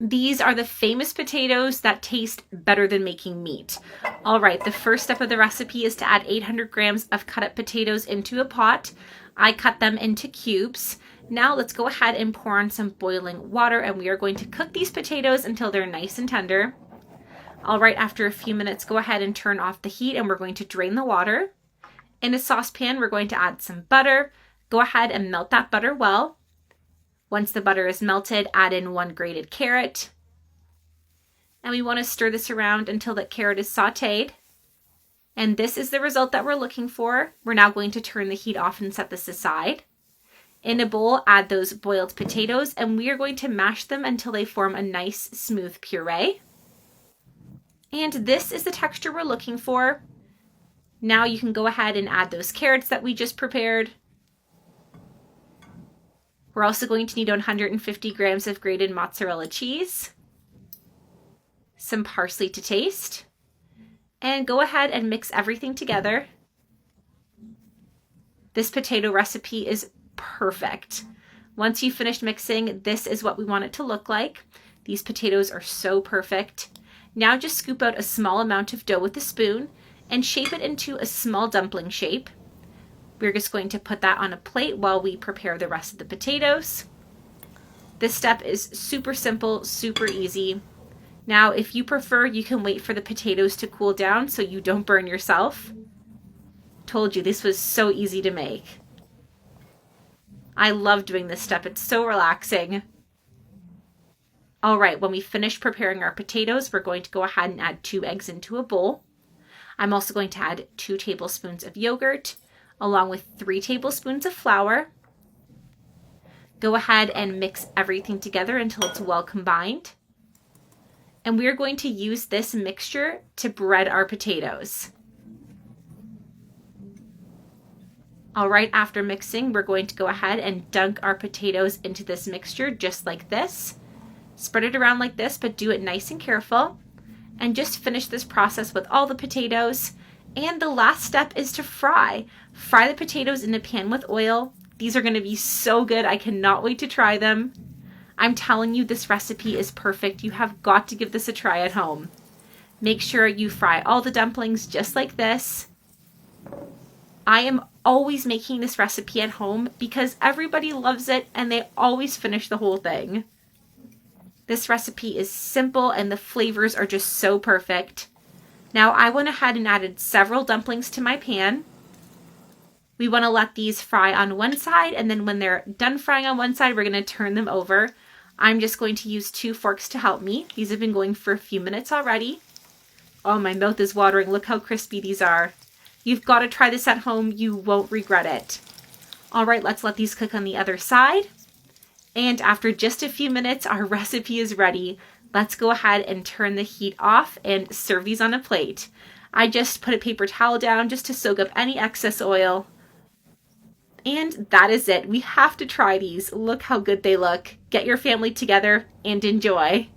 These are the famous potatoes that taste better than making meat. All right, the first step of the recipe is to add 800 grams of cut up potatoes into a pot. I cut them into cubes. Now let's go ahead and pour on some boiling water, and we are going to cook these potatoes until they're nice and tender. All right, after a few minutes, go ahead and turn off the heat, and we're going to drain the water. In a saucepan, we're going to add some butter. Go ahead and melt that butter well. Once the butter is melted, add in 1 grated carrot. And we want to stir this around until that carrot is sauteed. And this is the result that we're looking for. We're now going to turn the heat off and set this aside. In a bowl, add those boiled potatoes, and we are going to mash them until they form a nice, smooth puree. And this is the texture we're looking for. Now you can go ahead and add those carrots that we just prepared. We're also going to need 150 grams of grated mozzarella cheese, some parsley to taste, and go ahead and mix everything together. This potato recipe is perfect. Once you've finished mixing, this is what we want it to look like. These potatoes are so perfect. Now just scoop out a small amount of dough with a spoon and shape it into a small dumpling shape. We're just going to put that on a plate while we prepare the rest of the potatoes. This step is super simple, super easy. Now, if you prefer, you can wait for the potatoes to cool down so you don't burn yourself. Told you, this was so easy to make. I love doing this step. It's so relaxing. All right, when we finish preparing our potatoes, we're going to go ahead and add 2 eggs into a bowl. I'm also going to add 2 tablespoons of yogurt, along with 3 tablespoons of flour. Go ahead and mix everything together until it's well combined. And we're going to use this mixture to bread our potatoes. All right, after mixing, we're going to go ahead and dunk our potatoes into this mixture just like this. Spread it around like this, but do it nice and careful. And just finish this process with all the potatoes. And the last step is to fry. Fry the potatoes in a pan with oil. These are going to be so good. I cannot wait to try them. I'm telling you, this recipe is perfect. You have got to give this a try at home. Make sure you fry all the dumplings just like this. I am always making this recipe at home because everybody loves it and they always finish the whole thing. This recipe is simple and the flavors are just so perfect. Now I went ahead and added several dumplings to my pan. We want to let these fry on one side, and then when they're done frying on one side, we're going to turn them over. I'm just going to use 2 forks to help me. These have been going for a few minutes already. Oh, my mouth is watering. Look how crispy these are. You've got to try this at home. You won't regret it. All right, let's let these cook on the other side. And after just a few minutes, our recipe is ready. Let's go ahead and turn the heat off and serve these on a plate. I just put a paper towel down just to soak up any excess oil. And that is it. We have to try these. Look how good they look. Get your family together and enjoy.